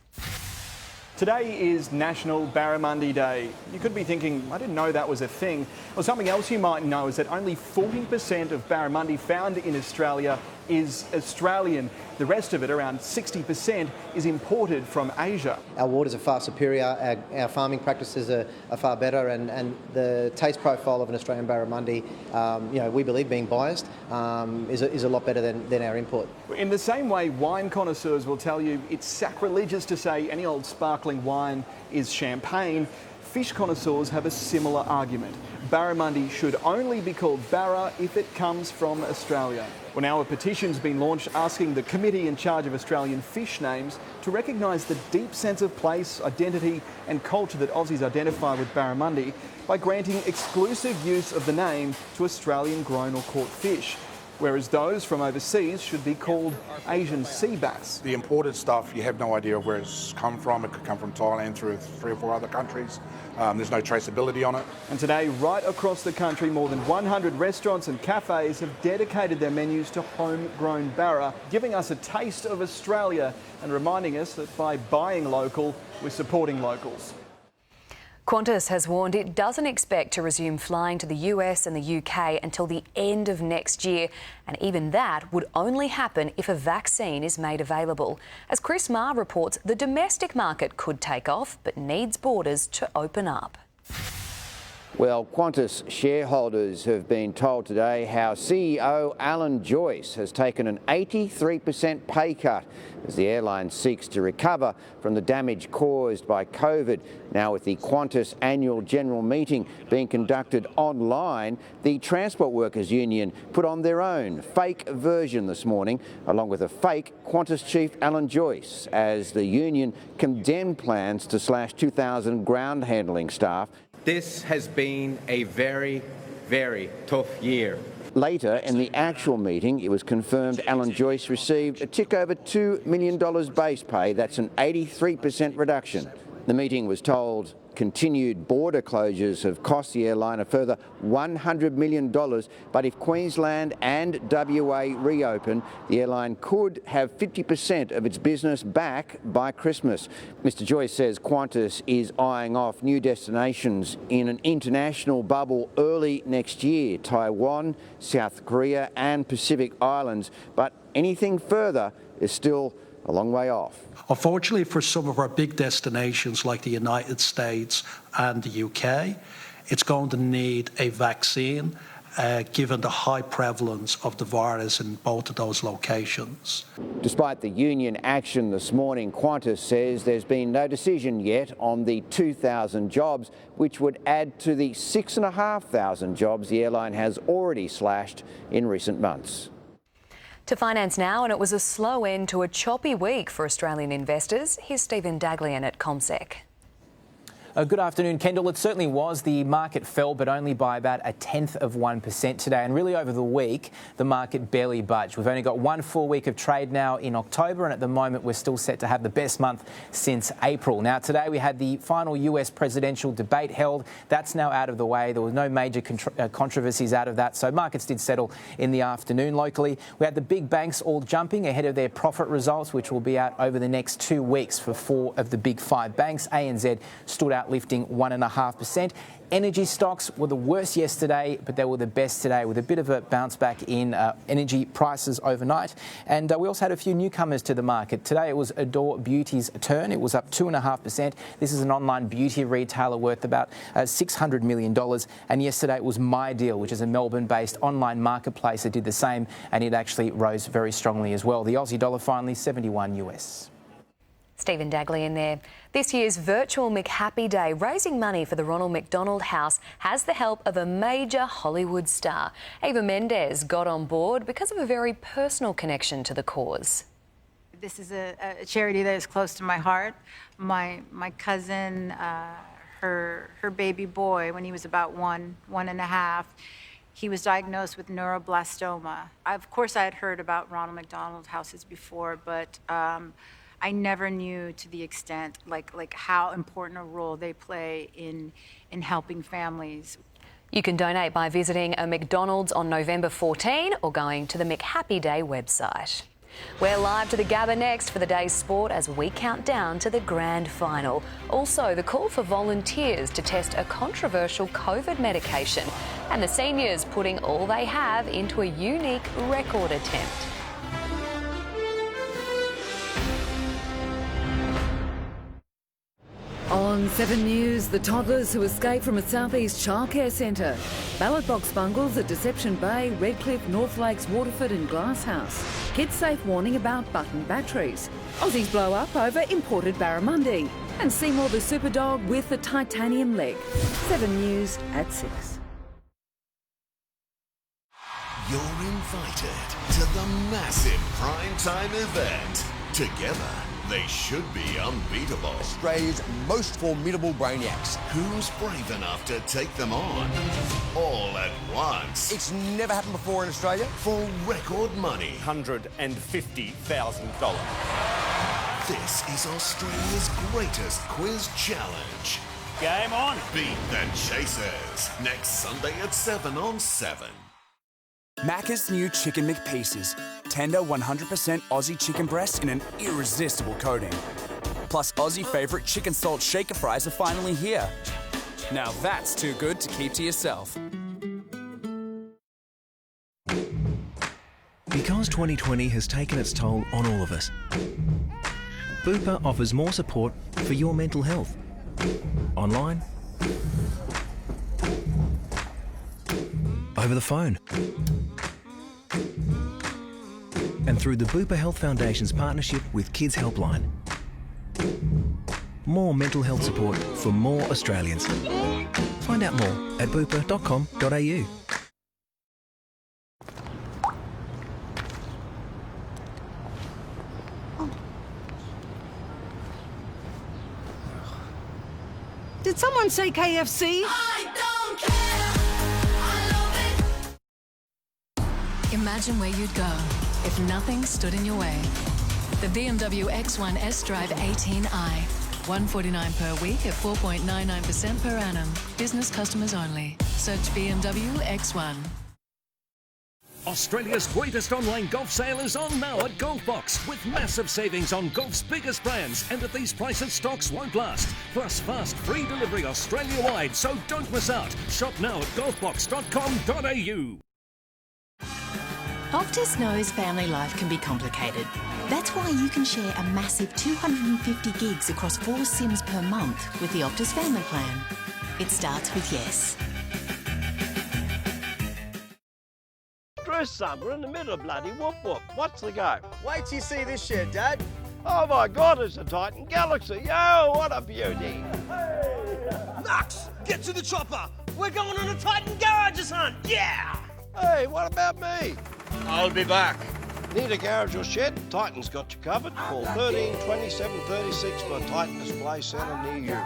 Today is National Barramundi Day. You could be thinking, I didn't know that was a thing. Well, something else you might know is that only 40% of barramundi found in Australia is Australian. The rest of it, around 60%, is imported from Asia. Our waters are far superior, our farming practices are far better, and the taste profile of an Australian barramundi, we believe, being biased, is a lot better than our import. In the same way, wine connoisseurs will tell you it's sacrilegious to say any old sparkling wine is champagne. Fish connoisseurs have a similar argument. Barramundi should only be called barra if it comes from Australia. Well, now a petition's been launched asking the committee in charge of Australian fish names to recognise the deep sense of place, identity and culture that Aussies identify with barramundi by granting exclusive use of the name to Australian grown or caught fish. whereas those from overseas should be called Asian sea bass. The imported stuff, you have no idea where it's come from. It could come from Thailand through 3 or 4 other countries. There's no traceability on it. And today, right across the country, more than 100 restaurants and cafes have dedicated their menus to homegrown barra, giving us a taste of Australia and reminding us that by buying local, we're supporting locals. Qantas has warned it doesn't expect to resume flying to the US and the UK until the end of next year, and even that would only happen if a vaccine is made available. As Chris Marr reports, the domestic market could take off, but needs borders to open up. Well, Qantas shareholders have been told today how CEO Alan Joyce has taken an 83% pay cut as the airline seeks to recover from the damage caused by COVID. Now, with the Qantas annual general meeting being conducted online, the Transport Workers Union put on their own fake version this morning, along with a fake Qantas chief Alan Joyce, as the union condemned plans to slash 2,000 ground handling staff. This has been a very, very tough year. Later, in the actual meeting, it was confirmed Alan Joyce received a tick over $2 million base pay. That's an 83% reduction. The meeting was told continued border closures have cost the airline a further $100 million, but if Queensland and WA reopen, the airline could have 50% of its business back by Christmas. Mr Joyce says Qantas is eyeing off new destinations in an international bubble early next year, Taiwan, South Korea and Pacific Islands, but anything further is still a long way off. Unfortunately, for some of our big destinations like the United States and the UK, it's going to need a vaccine given the high prevalence of the virus in both of those locations. Despite the union action this morning, Qantas says there's been no decision yet on the 2,000 jobs, which would add to the 6,500 jobs the airline has already slashed in recent months. To finance now, and it was a slow end to a choppy week for Australian investors. Here's Stephen Daglian at CommSec. Good afternoon, Kendall. It certainly was. The market fell, but only by about 0.1% today. And really over the week, the market barely budged. We've only got 1 full week of trade now in October, and at the moment, we're still set to have the best month since April. Now, today we had the final US presidential debate held. That's now out of the way. There were no major controversies out of that, so markets did settle in the afternoon locally. We had the big banks all jumping ahead of their profit results, which will be out over the next 2 weeks for 4 of the big 5 banks. ANZ stood out, lifting 1.5%. Energy stocks were the worst yesterday, but they were the best today, with a bit of a bounce back in energy prices overnight. And we also had a few newcomers to the market. Today it was Adore Beauty's turn. It was up 2.5%. This is an online beauty retailer worth about $600 million. And yesterday it was MyDeal, which is a Melbourne-based online marketplace that did the same, and it actually rose very strongly as well. The Aussie dollar finally 71 US. Stephen Daglian there. This year's virtual McHappy Day, raising money for the Ronald McDonald House, has the help of a major Hollywood star. Eva Mendes got on board because of a very personal connection to the cause. This is a charity that is close to my heart. My cousin, her baby boy, when he was about one and a half, he was diagnosed with neuroblastoma. Of course, I had heard about Ronald McDonald Houses before, but I never knew to the extent, like how important a role they play in helping families. You can donate by visiting a McDonald's on November 14 or going to the McHappy Day website. We're live to the Gabba next for the day's sport as we count down to the grand final. Also, the call for volunteers to test a controversial COVID medication, and the seniors putting all they have into a unique record attempt. On 7 News, the toddlers who escaped from a southeast childcare centre. Ballot box bungles at Deception Bay, Redcliffe, North Lakes, Waterford and Glasshouse. Kids safe warning about button batteries. Aussies blow up over imported barramundi. And Seymour the superdog with the titanium leg. 7 News at 6. You're invited to the massive primetime event. Together, They should be unbeatable. Australia's most formidable brainiacs. Who's brave enough to take them on? All at once. It's never happened before in Australia. For record money. $150,000. This is Australia's greatest quiz challenge. Game on. Beat the Chasers. Next Sunday at 7 on 7. Macca's new Chicken McPieces. Tender 100% Aussie chicken breasts in an irresistible coating. Plus Aussie favourite chicken salt shaker fries are finally here. Now that's too good to keep to yourself. Because 2020 has taken its toll on all of us, Bupa offers more support for your mental health. Online, over the phone, and through the Bupa Health Foundation's partnership with Kids Helpline. More mental health support for more Australians. Find out more at bupa.com.au. Did someone say KFC? I don't care. I love it. Imagine where you'd go if nothing stood in your way. The BMW X1 S-Drive 18i. $149 per week at 4.99% per annum. Business customers only. Search BMW X1. Australia's greatest online golf sale is on now at GolfBox, with massive savings on golf's biggest brands, and at these prices stocks won't last. Plus fast free delivery Australia-wide, so don't miss out. Shop now at golfbox.com.au. Optus knows family life can be complicated. That's why you can share a massive 250 gigs across 4 SIMs per month with the Optus Family Plan. It starts with yes. Son, we're in the middle of bloody whoop-whoop. What's the go? Wait till you see this shit, Dad. Oh my God, it's a Titan Galaxy. Yo, what a beauty. Max, get to the chopper. We're going on a Titan Garages hunt. Yeah! Hey, what about me? I'll be back. Need a garage or shed? Titan's got you covered. Call 13 27 36 for a Titan display centre near you.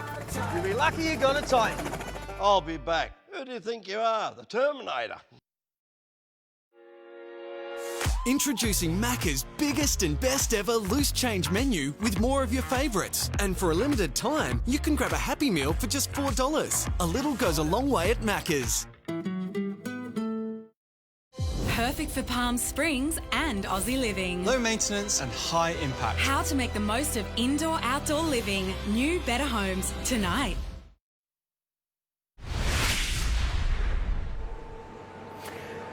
You'll be lucky you got a Titan. I'll be back. Who do you think you are? The Terminator. Introducing Macca's biggest and best ever loose change menu with more of your favourites. And for a limited time, you can grab a Happy Meal for just $4. A little goes a long way at Macca's. Perfect for Palm Springs and Aussie living. Low maintenance and high impact. How to make the most of indoor-outdoor living. New Better Homes tonight.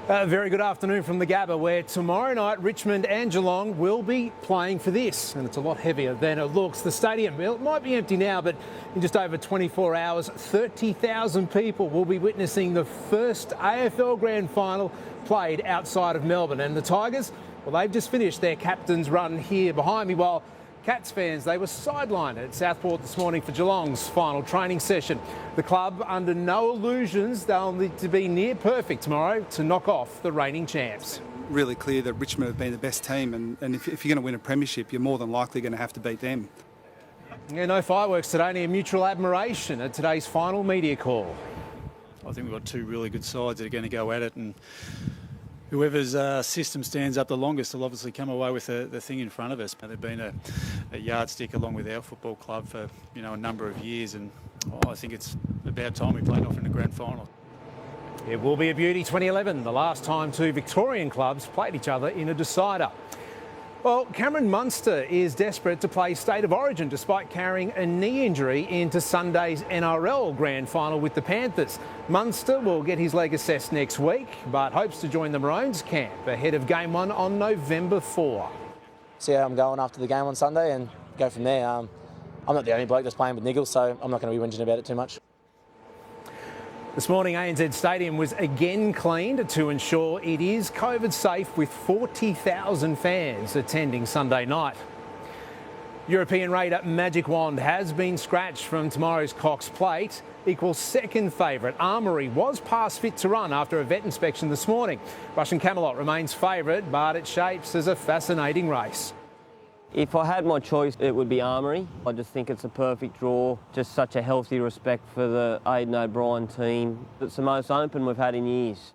Very good afternoon from the Gabba, where tomorrow night Richmond and Geelong will be playing for this, and it's a lot heavier than it looks. The stadium, well, it might be empty now, but in just over 24 hours, 30,000 people will be witnessing the first AFL Grand Final played outside of Melbourne. And the Tigers, well, they've just finished their captain's run here behind me, while Cats fans, they were sidelined at Southport this morning for Geelong's final training session. The club, under no illusions, they'll need to be near perfect tomorrow to knock off the reigning champs. Really clear that Richmond have been the best team, and if you're going to win a premiership, you're more than likely going to have to beat them. Yeah, no fireworks today, only a mutual admiration at today's final media call. I think we've got two really good sides that are going to go at it, and whoever's system stands up the longest will obviously come away with the thing in front of us. They've been a yardstick along with our football club for a number of years, and I think it's about time we played off in the grand final. It will be a beauty. 2011, the last time two Victorian clubs played each other in a decider. Well, Cameron Munster is desperate to play State of Origin despite carrying a knee injury into Sunday's NRL Grand Final with the Panthers. Munster will get his leg assessed next week, but hopes to join the Maroons camp ahead of Game 1 on November 4. See how I'm going after the game on Sunday and go from there. I'm not the only bloke that's playing with niggles, so I'm not going to be whinging about it too much. This morning, ANZ Stadium was again cleaned to ensure it is COVID safe, with 40,000 fans attending Sunday night. European raider Magic Wand has been scratched from tomorrow's Cox Plate. Equals second favourite Armoury was past fit to run after a vet inspection this morning. Russian Camelot remains favourite, but it shapes as a fascinating race. If I had my choice, it would be Armoury. I just think it's a perfect draw, just such a healthy respect for the Aidan O'Brien team. It's the most open we've had in years.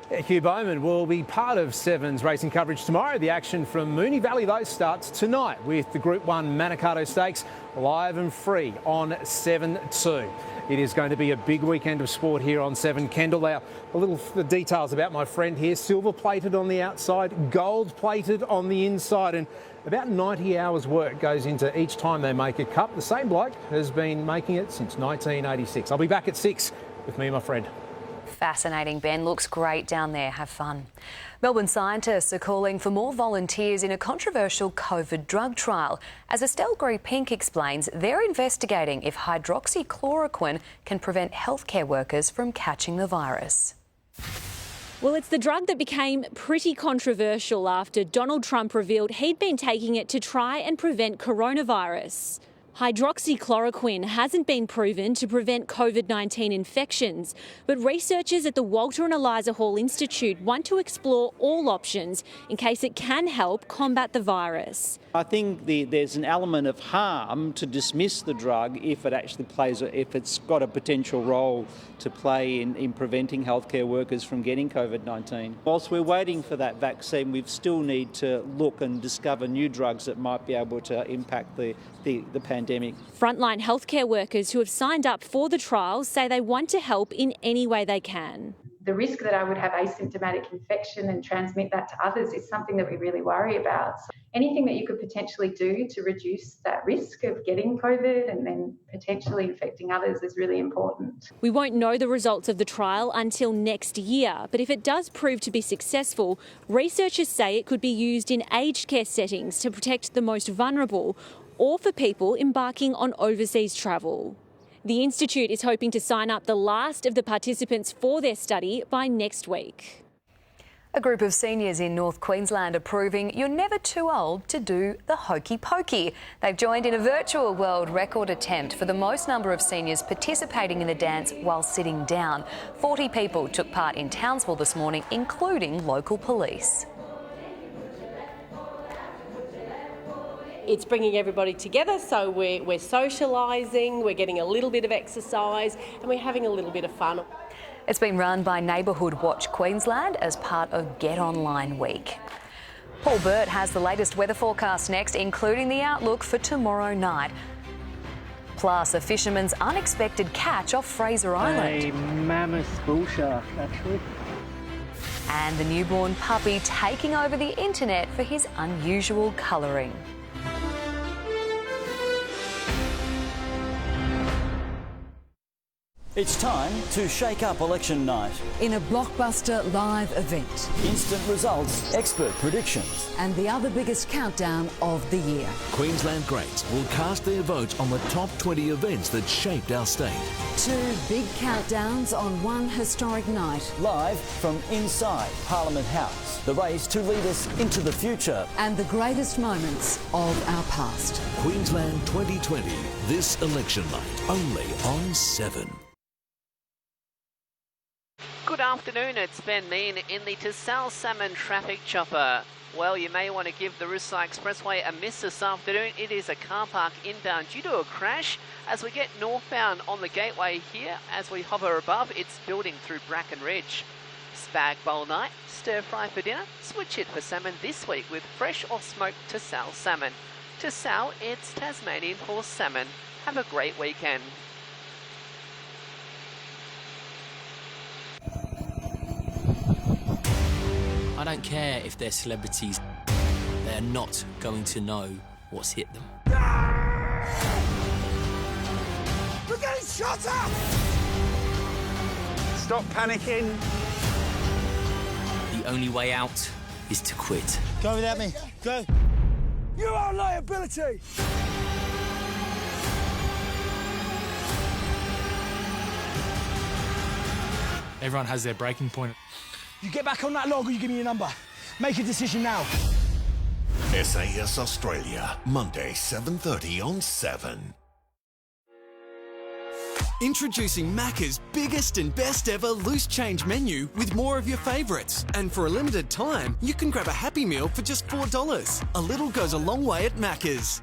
Hugh Bowman will be part of Seven's racing coverage tomorrow. The action from Moonee Valley, though, starts tonight with the Group 1 Manikato Stakes live and free on 7-2. It is going to be a big weekend of sport here on 7. Kendall, now, the details about my friend here. Silver-plated on the outside, gold-plated on the inside, and about 90 hours work goes into each time they make a cup. The same bloke has been making it since 1986. I'll be back at 6 with me and my friend. Fascinating, Ben. Looks great down there. Have fun. Melbourne scientists are calling for more volunteers in a controversial COVID drug trial. As Estelle Grey-Pink explains, they're investigating if hydroxychloroquine can prevent healthcare workers from catching the virus. Well, it's the drug that became pretty controversial after Donald Trump revealed he'd been taking it to try and prevent coronavirus. Hydroxychloroquine hasn't been proven to prevent COVID-19 infections, but researchers at the Walter and Eliza Hall Institute want to explore all options in case it can help combat the virus. I think there's an element of harm to dismiss the drug if it actually if it's got a potential role to play in preventing healthcare workers from getting COVID-19. Whilst we're waiting for that vaccine, we still need to look and discover new drugs that might be able to impact the pandemic. Frontline healthcare workers who have signed up for the trial say they want to help in any way they can. The risk that I would have asymptomatic infection and transmit that to others is something that we really worry about. So anything that you could potentially do to reduce that risk of getting COVID and then potentially infecting others is really important. We won't know the results of the trial until next year, but if it does prove to be successful, researchers say it could be used in aged care settings to protect the most vulnerable or for people embarking on overseas travel. The Institute is hoping to sign up the last of the participants for their study by next week. A group of seniors in North Queensland are proving you're never too old to do the hokey pokey. They've joined in a virtual world record attempt for the most number of seniors participating in the dance while sitting down. 40 people took part in Townsville this morning, including local police. It's bringing everybody together, so we're socialising, we're getting a little bit of exercise and we're having a little bit of fun. It's been run by Neighbourhood Watch Queensland as part of Get Online Week. Paul Burt has the latest weather forecast next, including the outlook for tomorrow night. Plus, a fisherman's unexpected catch off Fraser Island. A mammoth bull shark, actually. And the newborn puppy taking over the internet for his unusual colouring. It's time to shake up election night. In a blockbuster live event. Instant results, expert predictions. And the other biggest countdown of the year. Queensland greats will cast their votes on the top 20 events that shaped our state. 2 big countdowns on one historic night. Live from inside Parliament House. The race to lead us into the future. And the greatest moments of our past. Queensland 2020, this election night, only on 7. Good afternoon, it's Ben Mean in the Tassal Salmon traffic chopper. Well, you may want to give the Roosai Expressway a miss this afternoon. It is a car park inbound due to a crash. As we get northbound on the gateway here, as we hover above, it's building through Bracken Ridge. Spag bowl night, stir fry for dinner, switch it for salmon this week with fresh or smoked Tassal salmon. Tassal, it's Tasmanian for salmon. Have a great weekend. I don't care if they're celebrities, they're not going to know what's hit them. We're getting shot at! Stop panicking. The only way out is to quit. Go without me. Go. You are a liability! Everyone has their breaking point. You get back on that log or you give me your number. Make a decision now. SAS Australia, Monday, 7:30 on 7. Introducing Macca's biggest and best ever loose change menu with more of your favourites. And for a limited time, you can grab a Happy Meal for just $4. A little goes a long way at Macca's.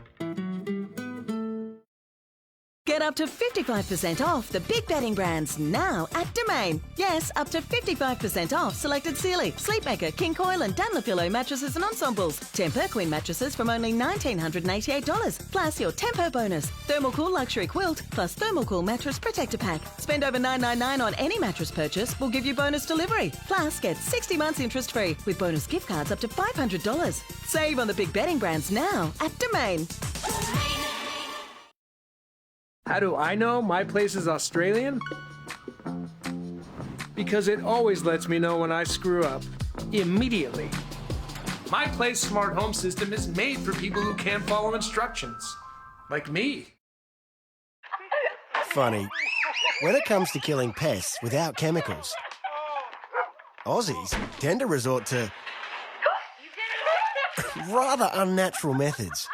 Get up to 55% off the big bedding brands now at Domain. Yes, up to 55% off selected Sealy, Sleepmaker, King Coil and Dunlopillow mattresses and ensembles. Temper Queen mattresses from only $1,988. Plus your Tempo bonus. Thermalcool luxury quilt plus Thermalcool mattress protector pack. Spend over $9.99 on any mattress purchase. We'll give you bonus delivery. Plus get 60 months interest free with bonus gift cards up to $500. Save on the big bedding brands now at Domain. How do I know my place is Australian? Because it always lets me know when I screw up. Immediately. My Place smart home system is made for people who can't follow instructions. Like me. Funny. When it comes to killing pests without chemicals, Aussies tend to resort to rather unnatural methods.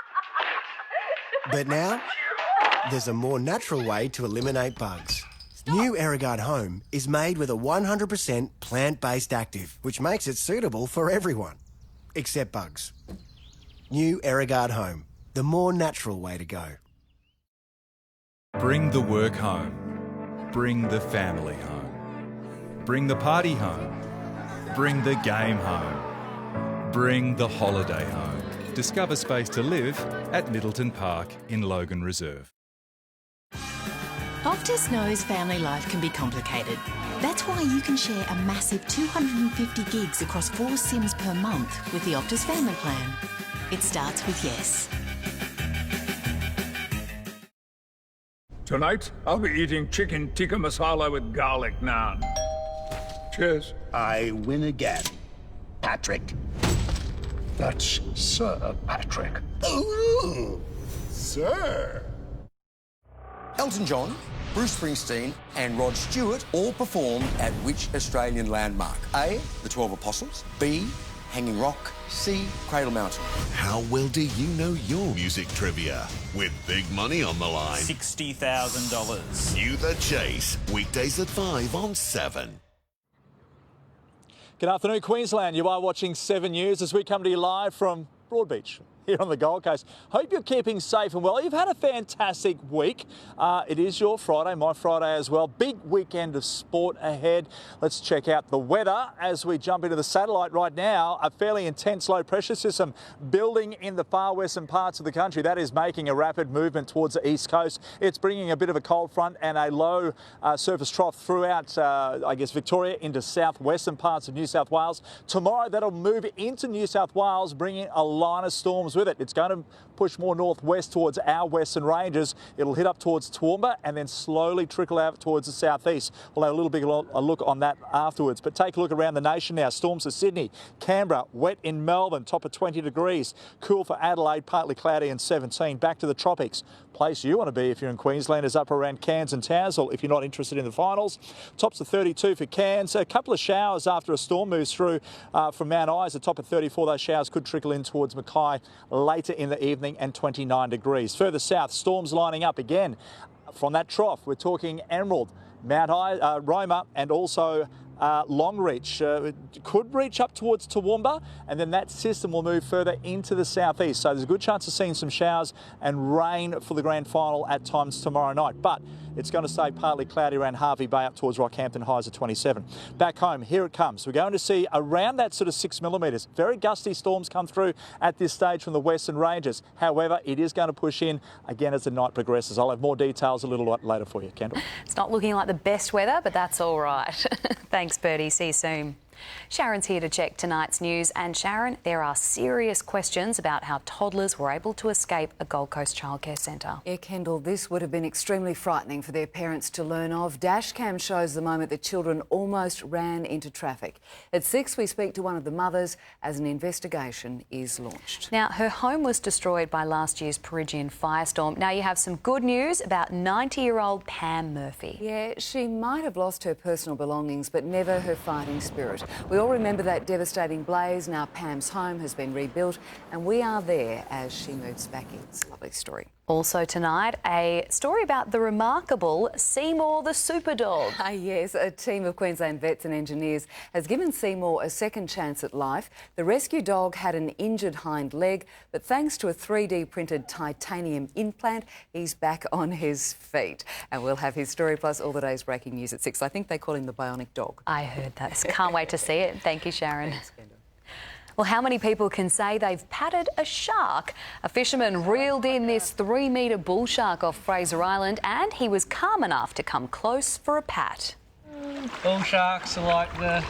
But now, there's a more natural way to eliminate bugs. New Aerogard Home is made with a 100% plant-based active, which makes it suitable for everyone, except bugs. New Aerogard Home, the more natural way to go. Bring the work home. Bring the family home. Bring the party home. Bring the game home. Bring the holiday home. Discover space to live at Middleton Park in Logan Reserve. Optus knows family life can be complicated. That's why you can share a massive 250 gigs across 4 SIMs per month with the Optus Family Plan. It starts with yes. Tonight, I'll be eating chicken tikka masala with garlic naan. Cheers. I win again. Patrick. That's Sir Patrick. Ooh, sir. Elton John, Bruce Springsteen and Rod Stewart all performed at which Australian landmark? A, the 12 Apostles, B, Hanging Rock, C, Cradle Mountain. How well do you know your music trivia? With big money on the line. $60,000. Cue the chase. Weekdays at 5 on 7. Good afternoon, Queensland. You are watching 7 News as we come to you live from Broadbeach here on the Gold Coast. Hope you're keeping safe and well. You've had a fantastic week. It is your Friday, my Friday as well. Big weekend of sport ahead. Let's check out the weather as we jump into the satellite right now. A fairly intense low pressure system building in the far western parts of the country. That is making a rapid movement towards the east coast. It's bringing a bit of a cold front and a low surface trough throughout, Victoria into southwestern parts of New South Wales. Tomorrow that'll move into New South Wales, bringing a line of storms with it. It's going to push more northwest towards our western ranges. It'll hit up towards Toowoomba and then slowly trickle out towards the southeast. We'll have a little bit of a look on that afterwards. But take a look around the nation now. Storms for Sydney, Canberra, wet in Melbourne, top of 20 degrees. Cool for Adelaide, partly cloudy and 17. Back to the tropics. Place you want to be if you're in Queensland is up around Cairns and Townsville if you're not interested in the finals. Tops of 32 for Cairns. A couple of showers after a storm moves through from Mount Isa. Top of 34. Those showers could trickle in towards Mackay later in the evening and 29 degrees. Further south, storms lining up again from that trough. We're talking Emerald, Mount Roma and also Longreach. Could reach up towards Toowoomba and then that system will move further into the southeast. So there's a good chance of seeing some showers and rain for the grand final at times tomorrow night. But it's going to stay partly cloudy around Harvey Bay up towards Rockhampton, highs of 27. Back home, here it comes. We're going to see around that sort of 6 millimetres. Very gusty storms come through at this stage from the western ranges. However, it is going to push in again as the night progresses. I'll have more details a little later for you, Kendall. It's not looking like the best weather, but that's all right. Thanks, Bertie. See you soon. Sharon's here to check tonight's news. And Sharon, there are serious questions about how toddlers were able to escape a Gold Coast childcare centre. Yeah, Kendall, this would have been extremely frightening for their parents to learn of. Dashcam shows the moment the children almost ran into traffic. At 6, we speak to one of the mothers as an investigation is launched. Now, her home was destroyed by last year's Peregian firestorm. Now, you have some good news about 90-year-old Pam Murphy. Yeah, she might have lost her personal belongings, but never her fighting spirit. We all remember that devastating blaze. Now Pam's home has been rebuilt and we are there as she moves back in. It's a lovely story. Also tonight, a story about the remarkable Seymour the Super Dog. Yes, a team of Queensland vets and engineers has given Seymour a second chance at life. The rescue dog had an injured hind leg, but thanks to a 3D printed titanium implant, he's back on his feet. And we'll have his story plus all the day's breaking news at 6. I think they call him the bionic dog. I heard that. Can't wait to see it. Thank you, Sharon. Thanks, Kendall. Well, how many people can say they've patted a shark? A fisherman reeled in this 3-metre bull shark off Fraser Island and he was calm enough to come close for a pat. Bull sharks are like the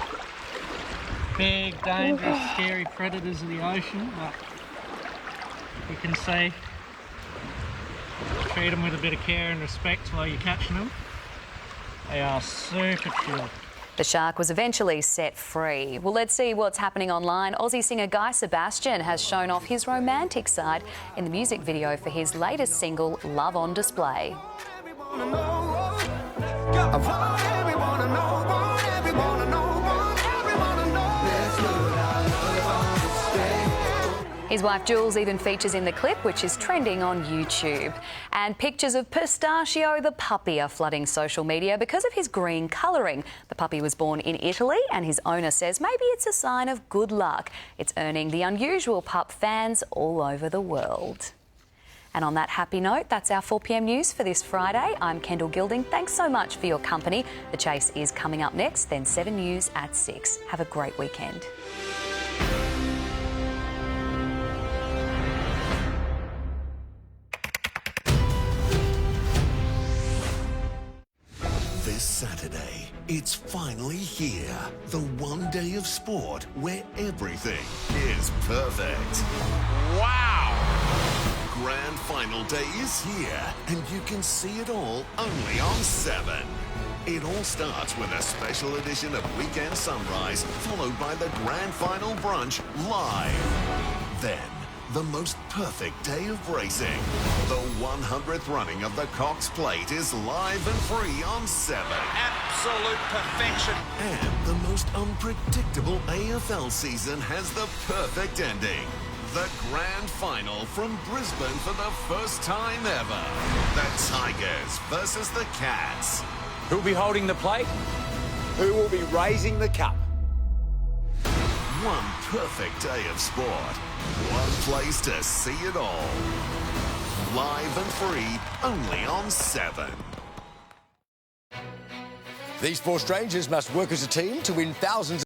big, dangerous, scary predators of the ocean, but you can see, treat them with a bit of care and respect while you're catching them. They are super chill. The shark was eventually set free. Well, let's see what's happening online. Aussie singer Guy Sebastian has shown off his romantic side in the music video for his latest single, Love on Display. His wife Jules even features in the clip, which is trending on YouTube. And pictures of Pistachio the puppy are flooding social media because of his green colouring. The puppy was born in Italy and his owner says maybe it's a sign of good luck. It's earning the unusual pup fans all over the world. And on that happy note, that's our 4 p.m. news for this Friday. I'm Kendall Gilding. Thanks so much for your company. The Chase is coming up next, then 7 News at 6. Have a great weekend. This Saturday, it's finally here. The one day of sport where everything is perfect. Wow! Grand final day is here, and you can see it all only on 7. It all starts with a special edition of Weekend Sunrise, followed by the grand final brunch live. Then, the most perfect day of racing. The 100th running of the Cox Plate is live and free on 7. Absolute perfection. And the most unpredictable AFL season has the perfect ending. The grand final from Brisbane for the first time ever. The Tigers versus the Cats. Who'll be holding the plate? Who will be raising the cup? One perfect day of sport. One place to see it all. Live and free, only on 7. These 4 strangers must work as a team to win thousands